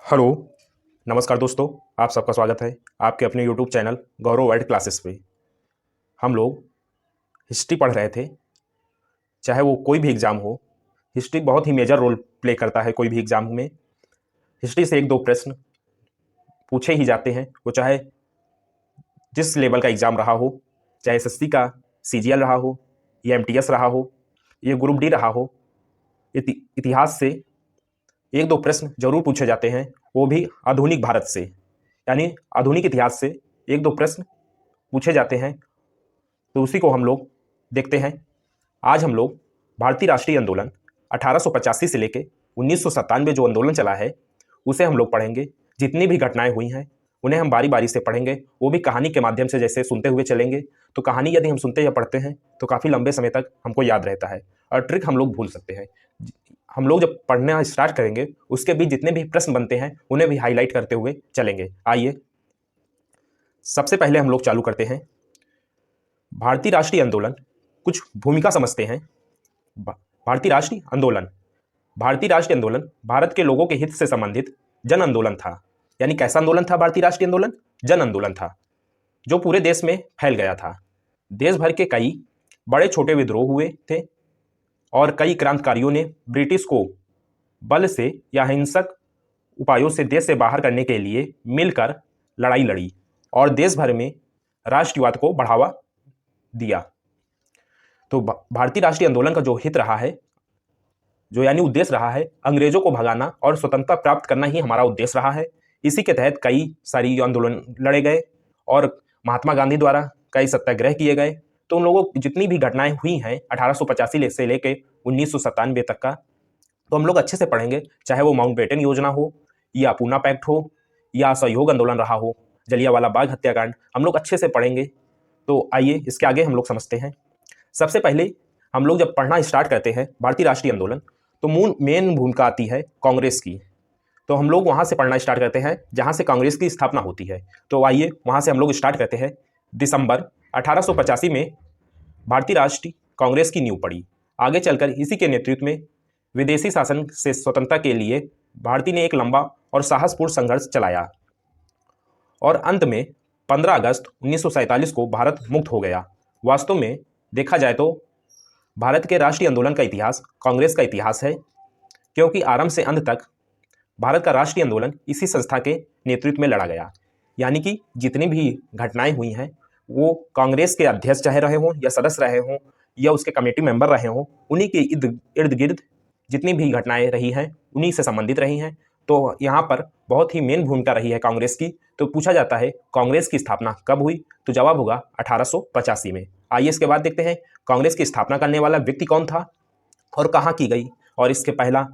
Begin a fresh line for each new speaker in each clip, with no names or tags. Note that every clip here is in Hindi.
हेलो। नमस्कार दोस्तों, आप सबका स्वागत है आपके अपने यूट्यूब चैनल गौरव वर्ल्ड क्लासेस पे। हम लोग हिस्ट्री पढ़ रहे थे। चाहे वो कोई भी एग्ज़ाम हो, हिस्ट्री बहुत ही मेजर रोल प्ले करता है कोई भी एग्ज़ाम में। हिस्ट्री से एक दो प्रश्न पूछे ही जाते हैं, वो चाहे जिस लेवल का एग्ज़ाम रहा हो, चाहे एसएससी का सीजीएल रहा हो या एमटीएस रहा हो या ग्रुप डी रहा हो। इतिहास से एक दो प्रश्न जरूर पूछे जाते हैं, वो भी आधुनिक भारत से, यानी आधुनिक इतिहास से एक दो प्रश्न पूछे जाते हैं। तो उसी को हम लोग देखते हैं। आज हम लोग भारतीय राष्ट्रीय आंदोलन 1885 से लेके 1997 जो आंदोलन चला है उसे हम लोग पढ़ेंगे। जितनी भी घटनाएं हुई हैं उन्हें हम बारी बारी से पढ़ेंगे, वो भी कहानी के माध्यम से, जैसे सुनते हुए चलेंगे। तो कहानी यदि हम सुनते या पढ़ते हैं तो काफ़ी लंबे समय तक हमको याद रहता है और ट्रिक हम लोग भूल सकते हैं। हम लोग जब पढ़ना स्टार्ट करेंगे उसके बीच जितने भी प्रश्न बनते हैं उन्हें भी हाईलाइट करते हुए चलेंगे। आइए सबसे पहले हम लोग चालू करते हैं भारतीय राष्ट्रीय आंदोलन। कुछ भूमिका समझते हैं। भारतीय राष्ट्रीय आंदोलन भारत के लोगों के हित से संबंधित जन आंदोलन था। यानी कैसा आंदोलन था भारतीय राष्ट्रीय आंदोलन? जन आंदोलन था, जो पूरे देश में फैल गया था। देश भर के कई बड़े छोटे विद्रोह हुए थे और कई क्रांतिकारियों ने ब्रिटिश को बल से या हिंसक उपायों से देश से बाहर करने के लिए मिलकर लड़ाई लड़ी और देश भर में राष्ट्रवाद को बढ़ावा दिया। तो भारतीय राष्ट्रीय आंदोलन का जो हित रहा है, जो यानी उद्देश्य रहा है, अंग्रेजों को भगाना और स्वतंत्रता प्राप्त करना ही हमारा उद्देश्य रहा है। इसी के तहत कई सारी आंदोलन लड़े गए और महात्मा गांधी द्वारा कई सत्याग्रह किए गए। तो उन लोगों की जितनी भी घटनाएं हुई हैं 1885 से लेके 1997 तक का, तो हम लोग अच्छे से पढ़ेंगे। चाहे वो माउंटबेटन योजना हो या पूना पैक्ट हो या असहयोग आंदोलन रहा हो, जलियांवाला बाग हत्याकांड, हम लोग अच्छे से पढ़ेंगे। तो आइए इसके आगे हम लोग समझते हैं। सबसे पहले हम लोग जब पढ़ना स्टार्ट करते हैं भारतीय राष्ट्रीय आंदोलन, तो मेन भूमिका आती है कांग्रेस की। तो हम लोग वहाँ से पढ़ना स्टार्ट करते हैं जहाँ से कांग्रेस की स्थापना होती है। तो आइए वहाँ से हम लोग स्टार्ट करते हैं। दिसंबर 1885 में भारतीय राष्ट्रीय कांग्रेस की नींव पड़ी। आगे चलकर इसी के नेतृत्व में विदेशी शासन से स्वतंत्रता के लिए भारतीय ने एक लंबा और साहसपूर्ण संघर्ष चलाया और अंत में 15 अगस्त 1947 को भारत मुक्त हो गया। वास्तव में देखा जाए तो भारत के राष्ट्रीय आंदोलन का इतिहास कांग्रेस का इतिहास है, क्योंकि आरंभ से अंत तक भारत का राष्ट्रीय आंदोलन इसी संस्था के नेतृत्व में लड़ा गया। यानी कि जितनी भी घटनाएं हुई हैं वो कांग्रेस के अध्यक्ष चाहे रहे हों या सदस्य रहे हों या उसके कमेटी मेंबर रहे हों, उन्हीं के इर्द गिर्द जितनी भी घटनाएं रही हैं उन्हीं से संबंधित रही हैं। तो यहाँ पर बहुत ही मेन भूमिका रही है कांग्रेस की। तो पूछा जाता है कांग्रेस की स्थापना कब हुई, तो जवाब होगा 1885 में। आइए इसके बाद देखते हैं कांग्रेस की स्थापना करने वाला व्यक्ति कौन था और कहाँ की गई, और इसके पहला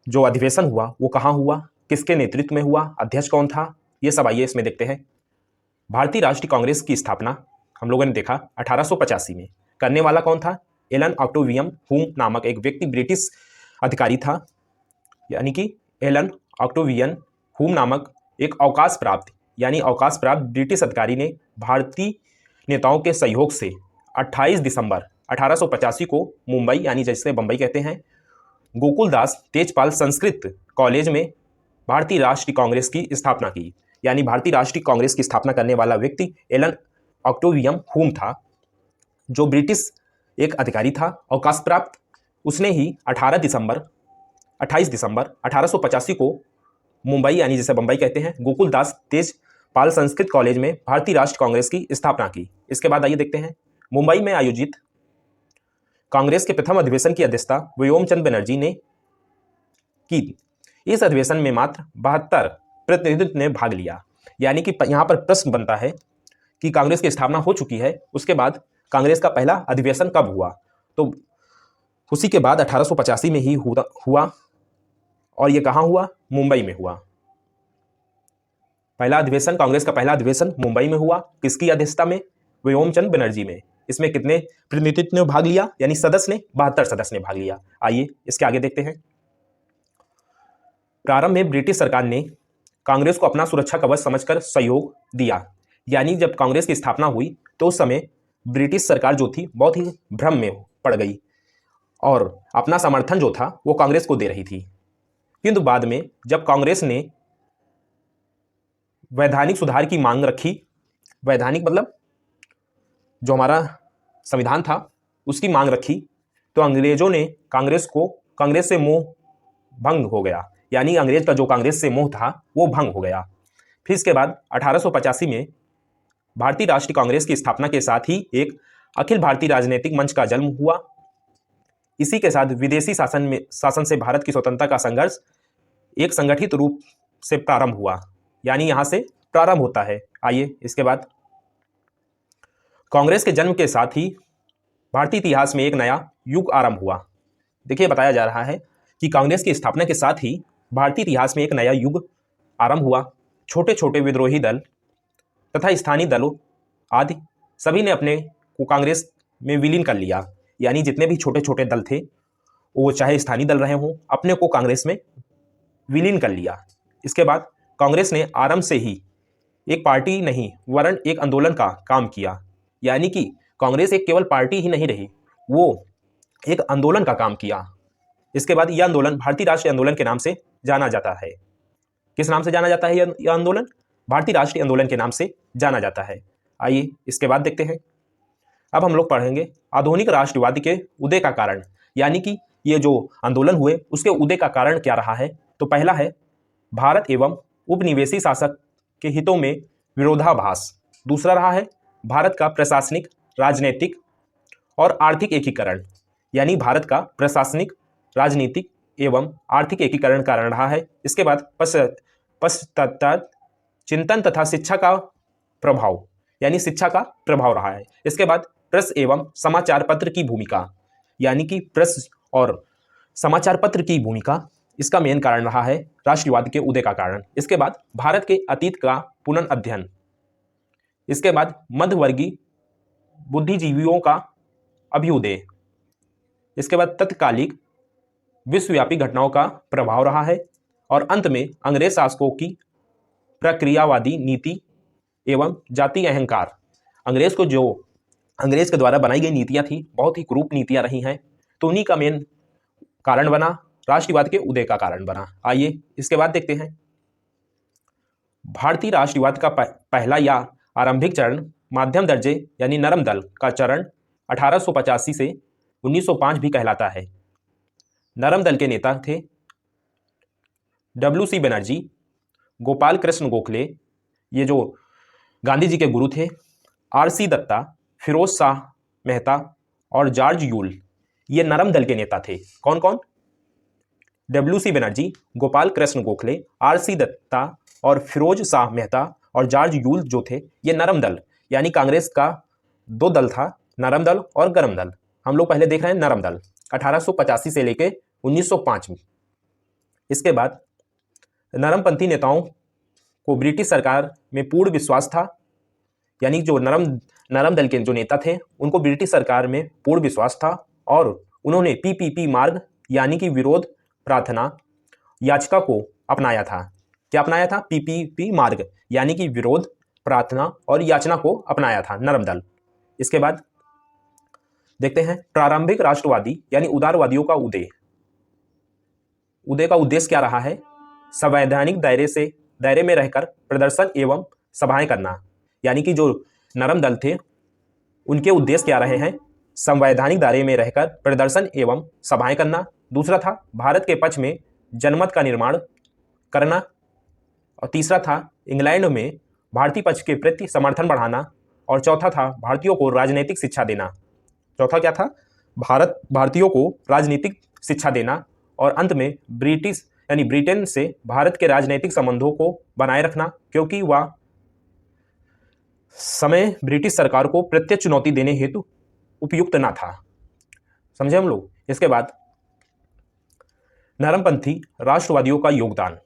जो अधिवेशन हुआ वो कहाँ हुआ, किसके नेतृत्व में हुआ, अध्यक्ष कौन था, ये सब आइए इसमें देखते हैं। भारतीय राष्ट्रीय कांग्रेस की स्थापना हम लोगों ने देखा 1885 में। करने वाला कौन था? एलन ऑक्टेवियन हुम नामक एक व्यक्ति, ब्रिटिश अधिकारी था। यानी कि एलन ऑक्टेवियन हुम नामक एक अवकाश प्राप्त ब्रिटिश अधिकारी ने भारतीय नेताओं के सहयोग से 28 दिसंबर 1885 को मुंबई, यानी जैसे बंबई कहते हैं, गोकुलदास तेजपाल संस्कृत कॉलेज में भारतीय राष्ट्रीय कांग्रेस की स्थापना की। यानी भारतीय राष्ट्रीय कांग्रेस की स्थापना करने वाला व्यक्ति एलन ऑक्टेवियन हुम था, जो ब्रिटिश एक अधिकारी था, अवकाश प्राप्त। उसने ही 28 दिसंबर 1885 को मुंबई, यानी जैसे बंबई कहते हैं, गोकुलदास तेजपाल संस्कृत कॉलेज में भारतीय राष्ट्रीय कांग्रेस की स्थापना की। इसके बाद आइए देखते हैं मुंबई में आयोजित कांग्रेस के प्रथम अधिवेशन की अध्यक्षता व्योमचंद बनर्जी ने की। इस अधिवेशन में मात्र 72 प्रतिनिधित्व ने भाग लिया। यानी कि यहाँ पर प्रश्न बनता है कि कांग्रेस की स्थापना हो चुकी है, उसके बाद कांग्रेस का पहला अधिवेशन कब हुआ? तो उसी के बाद 1885 में ही हुआ और ये कहाँ हुआ? मुंबई में हुआ। पहला अधिवेशन, कांग्रेस का पहला अधिवेशन मुंबई में हुआ। किसकी अध्यक्षता में? व्योमचंद बनर्जी में। इसमें कितने प्रतिनिधित्व ने भाग लिया, यानी सदस्य ने? 72 सदस्य ने भाग लिया। आइए इसके आगे देखते हैं। प्रारंभ में ब्रिटिश सरकार ने कांग्रेस को अपना सुरक्षा कवच समझकर सहयोग दिया। यानी जब कांग्रेस की स्थापना हुई तो उस समय ब्रिटिश सरकार जो थी बहुत ही भ्रम में पड़ गई और अपना समर्थन जो था वो कांग्रेस को दे रही थी। किंतु बाद में जब कांग्रेस ने वैधानिक सुधार की मांग रखी। वैधानिक मतलब जो हमारा संविधान था उसकी मांग रखी, तो अंग्रेजों ने कांग्रेस से मोह भंग हो गया, यानी अंग्रेज का जो कांग्रेस से मोह था वो भंग हो गया। फिर इसके बाद 1885 में भारतीय राष्ट्रीय कांग्रेस की स्थापना के साथ ही एक अखिल भारतीय राजनीतिक मंच का जन्म हुआ। इसी के साथ विदेशी शासन से भारत की स्वतंत्रता का संघर्ष एक संगठित रूप से प्रारंभ हुआ, यानी यहां से प्रारंभ होता है। आइए इसके बाद कांग्रेस के जन्म के साथ ही भारतीय इतिहास में एक नया युग आरंभ हुआ। देखिए बताया जा रहा है कि कांग्रेस की स्थापना के साथ ही भारतीय इतिहास में एक नया युग आरंभ हुआ। छोटे छोटे विद्रोही दल तथा स्थानीय दलों आदि सभी ने अपने को कांग्रेस में विलीन कर लिया, यानी जितने भी छोटे छोटे दल थे वो चाहे स्थानीय दल रहे हों, अपने को कांग्रेस में विलीन कर लिया। इसके बाद कांग्रेस ने आरंभ से ही एक पार्टी नहीं वरन एक आंदोलन का काम किया, यानी कि कांग्रेस एक केवल पार्टी ही नहीं रही, वो एक आंदोलन का काम किया। इसके बाद यह आंदोलन भारतीय राष्ट्रीय आंदोलन के नाम से जाना जाता है। किस नाम से जाना जाता है यह आंदोलन? भारतीय राष्ट्रीय आंदोलन के नाम से जाना जाता है। आइए इसके बाद देखते हैं। अब हम लोग पढ़ेंगे आधुनिक राष्ट्रवाद के उदय का कारण, यानी कि ये जो आंदोलन हुए उसके उदय का कारण क्या रहा है। तो पहला है भारत एवं उपनिवेशी शासक के हितों में विरोधाभास। दूसरा रहा है भारत का प्रशासनिक, राजनीतिक और आर्थिक एकीकरण, यानी भारत का प्रशासनिक, राजनीतिक एवं आर्थिक एकीकरण कारण रहा है। इसके बाद पश्चात चिंतन तथा शिक्षा का प्रभाव, यानी शिक्षा का प्रभाव रहा है। इसके बाद प्रेस एवं समाचार पत्र की भूमिका, यानी कि प्रेस और समाचार पत्र की भूमिका, इसका मेन कारण रहा है राष्ट्रवाद के उदय का कारण। इसके बाद भारत के अतीत का पुनर्अध्ययन। इसके बाद मध्यवर्गीय बुद्धिजीवियों का अभ्युदय। इसके बाद तत्कालिक विश्वव्यापी घटनाओं का प्रभाव रहा है। और अंत में अंग्रेज शासकों की प्रक्रियावादी नीति एवं जाति अहंकार। अंग्रेज के द्वारा बनाई गई नीतियां थी, बहुत ही क्रूप नीतियां रही हैं, तो उन्हीं का मेन कारण बना, राष्ट्रवाद के उदय का कारण बना। आइए इसके बाद देखते हैं। भारतीय राष्ट्रवाद का पहला या आरंभिक चरण माध्यम दर्जे यानी नरम दल का चरण 1885 से 1905 भी कहलाता है। नरम दल के नेता थे WC बनर्जी, गोपाल कृष्ण गोखले, ये जो गांधी जी के गुरु थे, RC दत्ता, फिरोज शाह मेहता और जॉर्ज यूल, ये नरम दल के नेता थे। कौन कौन? WC बनर्जी, गोपाल कृष्ण गोखले, RC दत्ता और फिरोज शाह मेहता और जॉर्ज यूल जो थे, ये नरम दल, यानी कांग्रेस का दो दल था, नरम दल और गरम दल। हम लोग पहले देख रहे हैं नरम दल 1885 से लेके 1905 में। इसके बाद नरमपंथी नेताओं को ब्रिटिश सरकार में पूर्ण विश्वास था, यानी जो नरम दल के जो नेता थे उनको ब्रिटिश सरकार में पूर्ण विश्वास था और उन्होंने PPP मार्ग यानी कि विरोध प्रार्थना याचिका को अपनाया था। क्या अपनाया था? PPP मार्ग यानी कि विरोध प्रार्थना और याचना को अपनाया था नरम दल। इसके बाद देखते हैं प्रारंभिक राष्ट्रवादी यानी उदारवादियों का उदय का उद्देश्य क्या रहा है? संवैधानिक दायरे में रहकर प्रदर्शन एवं सभाएं करना, यानी कि जो नरम दल थे उनके उद्देश्य क्या रहे हैं? संवैधानिक दायरे में रहकर प्रदर्शन एवं सभाएं करना। दूसरा था भारत के पक्ष में जनमत का निर्माण करना और तीसरा था इंग्लैंड में भारतीय पक्ष के प्रति समर्थन बढ़ाना और चौथा था भारतीयों को राजनीतिक शिक्षा देना। चौथा क्या था? भारतीयों को राजनीतिक शिक्षा देना और अंत में ब्रिटेन से भारत के राजनीतिक संबंधों को बनाए रखना, क्योंकि वह समय ब्रिटिश सरकार को प्रत्यक्ष चुनौती देने हेतु उपयुक्त ना था। समझे हम लोग? इसके बाद नरमपंथी राष्ट्रवादियों का योगदान,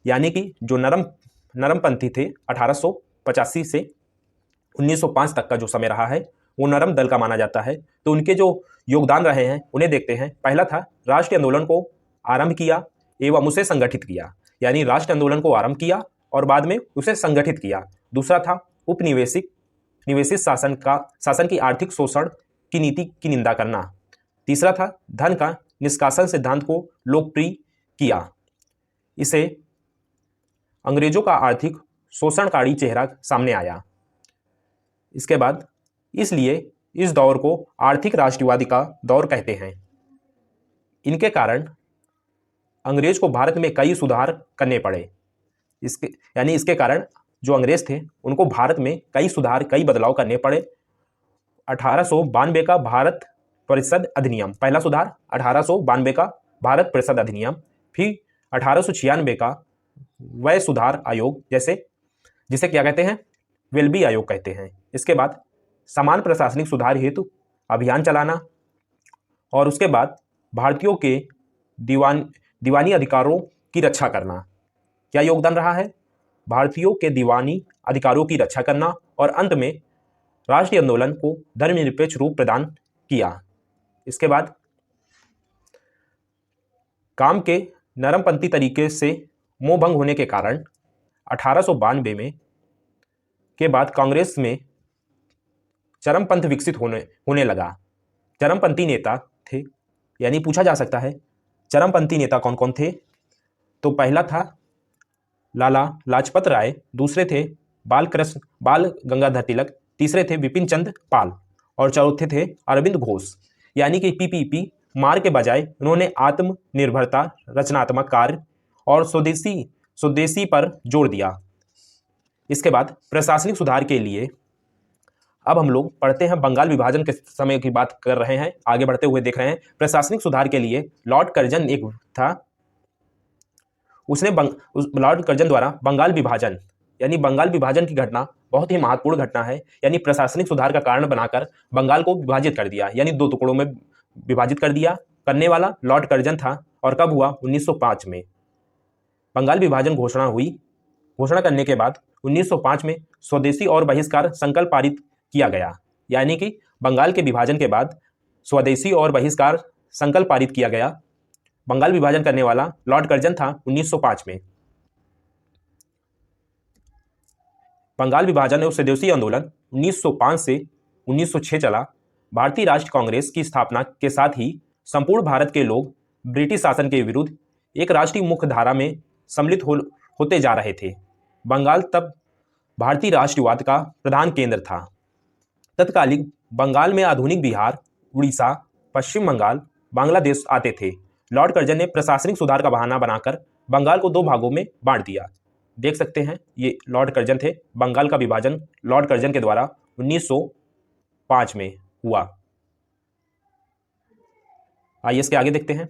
यानी कि जो नरमपंथी थे 1885 से 1905 तक का जो समय रहा है वो नरम दल का माना जाता है। तो उनके जो योगदान रहे हैं उन्हें देखते हैं। पहला था राष्ट्रीय आंदोलन को आरंभ किया एवं उसे संगठित किया, यानी राष्ट्रीय आंदोलन को आरंभ किया और बाद में उसे संगठित किया। दूसरा था निवेशित शासन की आर्थिक शोषण की नीति की निंदा करना। तीसरा था धन का निष्कासन सिद्धांत को लोकप्रिय किया। इसे अंग्रेजों का आर्थिक शोषणकारी चेहरा सामने आया। इसके बाद इसलिए इस दौर को आर्थिक राष्ट्रवादी का दौर कहते हैं। इनके कारण अंग्रेज को भारत में कई सुधार करने पड़े। इसके कारण जो अंग्रेज थे उनको भारत में कई सुधार, कई बदलाव करने पड़े। 1892 का भारत परिषद अधिनियम, पहला सुधार 1892 का भारत परिषद अधिनियम, फिर 1896 का व्यय सुधार आयोग, जिसे क्या कहते हैं, वेल्बी आयोग कहते हैं। इसके बाद समान प्रशासनिक सुधार हेतु अभियान चलाना, और उसके बाद भारतीयों के दीवानी अधिकारों की रक्षा करना। क्या योगदान रहा है? भारतीयों के दीवानी अधिकारों की रक्षा करना, और अंत में राष्ट्रीय आंदोलन को धर्मनिरपेक्ष रूप प्रदान किया। इसके बाद काम के नरमपंथी तरीके से मोह भंग होने के कारण 1892 में के बाद कांग्रेस में चरमपंथ विकसित होने लगा। चरमपंथी नेता थे, यानी पूछा जा सकता है चरमपंथी नेता कौन कौन थे? तो पहला था लाला लाजपत राय, दूसरे थे बाल गंगाधर तिलक, तीसरे थे विपिन चंद्र पाल, और चौथे थे अरविंद घोष। यानी कि पीपीपी मार के बजाय उन्होंने आत्मनिर्भरता, रचनात्मक कार्य और स्वदेशी पर जोर दिया। इसके बाद प्रशासनिक सुधार के लिए अब हम लोग पढ़ते हैं, बंगाल विभाजन के समय की बात कर रहे हैं, आगे बढ़ते हुए देख रहे हैं। प्रशासनिक सुधार के लिए लॉर्ड कर्जन एक था, लॉर्ड कर्जन द्वारा बंगाल विभाजन, यानी बंगाल विभाजन की घटना बहुत ही महत्वपूर्ण घटना है। यानी प्रशासनिक सुधार का कारण बनाकर बंगाल को विभाजित कर दिया, यानी 2 टुकड़ों में विभाजित कर दिया। करने वाला लॉर्ड कर्जन था, और कब हुआ? 1905 में बंगाल विभाजन घोषणा हुई। घोषणा करने के बाद 1905 में स्वदेशी और बहिष्कार संकल्प पारित किया गया। यानी कि बंगाल के विभाजन के बाद स्वदेशी और बहिष्कार संकल्प पारित किया गया। बंगाल विभाजन करने वाला लॉर्ड कर्जन था 1905 में। बंगाल विभाजन और स्वदेशी आंदोलन 1905 से 1906 चला। भारतीय राष्ट्र कांग्रेस की स्थापना के साथ ही संपूर्ण भारत के लोग ब्रिटिश शासन के विरुद्ध एक राष्ट्रीय मुख्य धारा में सम्मिलित होते जा रहे थे। बंगाल तब भारतीय राष्ट्रवाद का प्रधान केंद्र था। तत्कालीन बंगाल में आधुनिक बिहार, उड़ीसा, पश्चिम बंगाल, बांग्लादेश आते थे। लॉर्ड कर्जन ने प्रशासनिक सुधार का बहाना बनाकर बंगाल को 2 भागों में बांट दिया। देख सकते हैं, ये लॉर्ड कर्जन थे। बंगाल का विभाजन लॉर्ड कर्जन के द्वारा 1905 में हुआ। आइए इसके आगे देखते हैं।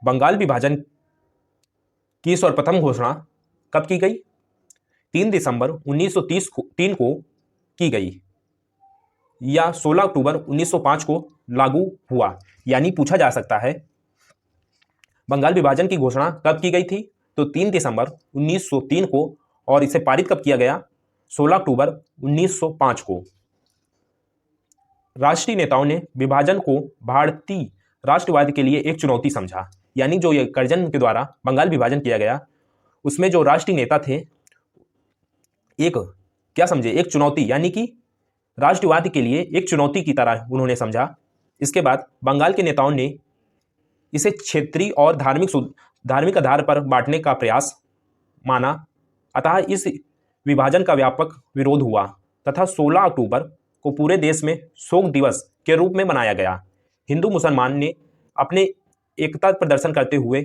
बंगाल विभाजन की सर्वप्रथम घोषणा कब की गई? 3 दिसंबर 1903 को की गई, या 16 अक्टूबर 1905 को लागू हुआ। यानी पूछा जा सकता है बंगाल विभाजन की घोषणा कब की गई थी? तो 3 दिसंबर 1903 को, और इसे पारित कब किया गया? 16 अक्टूबर 1905 को। राष्ट्रीय नेताओं ने विभाजन को भारतीय राष्ट्रवाद के लिए एक चुनौती समझा। यानी जो ये कर्जन के द्वारा बंगाल विभाजन किया गया, उसमें जो राष्ट्रीय नेता थे, एक क्या समझे? एक चुनौती, यानी कि राष्ट्रवाद के लिए एक चुनौती की तरह उन्होंने समझा। इसके बाद बंगाल के नेताओं ने इसे क्षेत्रीय और धार्मिक आधार पर बांटने का प्रयास माना। अतः इस विभाजन का व्यापक विरोध हुआ तथा 16 अक्टूबर को पूरे देश में शोक दिवस के रूप में मनाया गया। हिंदू मुसलमान ने अपने एकता प्रदर्शन करते हुए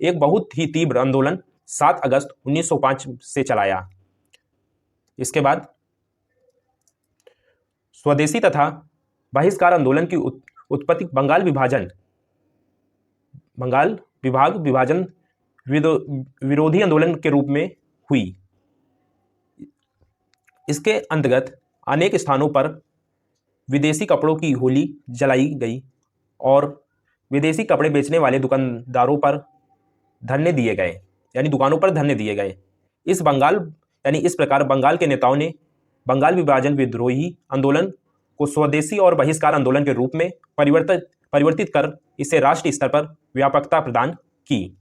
एक बहुत ही तीव्र आंदोलन 7 अगस्त 1905 से चलाया। इसके बाद स्वदेशी तथा बहिष्कार आंदोलन की उत्पत्ति बंगाल विभाजन विरोधी आंदोलन के रूप में हुई। इसके अंतर्गत अनेक स्थानों पर विदेशी कपड़ों की होली जलाई गई और विदेशी कपड़े बेचने वाले दुकानदारों पर धरने दिए गए, यानी दुकानों पर धरने दिए गए। इस प्रकार बंगाल के नेताओं ने बंगाल विभाजन विद्रोही आंदोलन को स्वदेशी और बहिष्कार आंदोलन के रूप में परिवर्तित कर इसे राष्ट्रीय स्तर पर व्यापकता प्रदान की।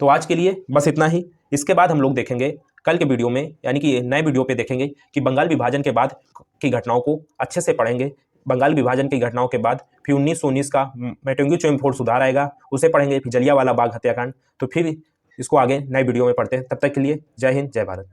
तो आज के लिए बस इतना ही। इसके बाद हम लोग देखेंगे कल के वीडियो में, यानी कि नए वीडियो पे देखेंगे कि बंगाल विभाजन के बाद की घटनाओं को अच्छे से पढ़ेंगे। बंगाल विभाजन की घटनाओं के बाद फिर 1919 का मेटोंगी चोइमफोर सुधार आएगा, उसे पढ़ेंगे, फिर जलियांवाला बाग हत्याकांड। तो फिर इसको आगे नए वीडियो में पढ़ते हैं। तब तक के लिए जय हिंद, जय भारत।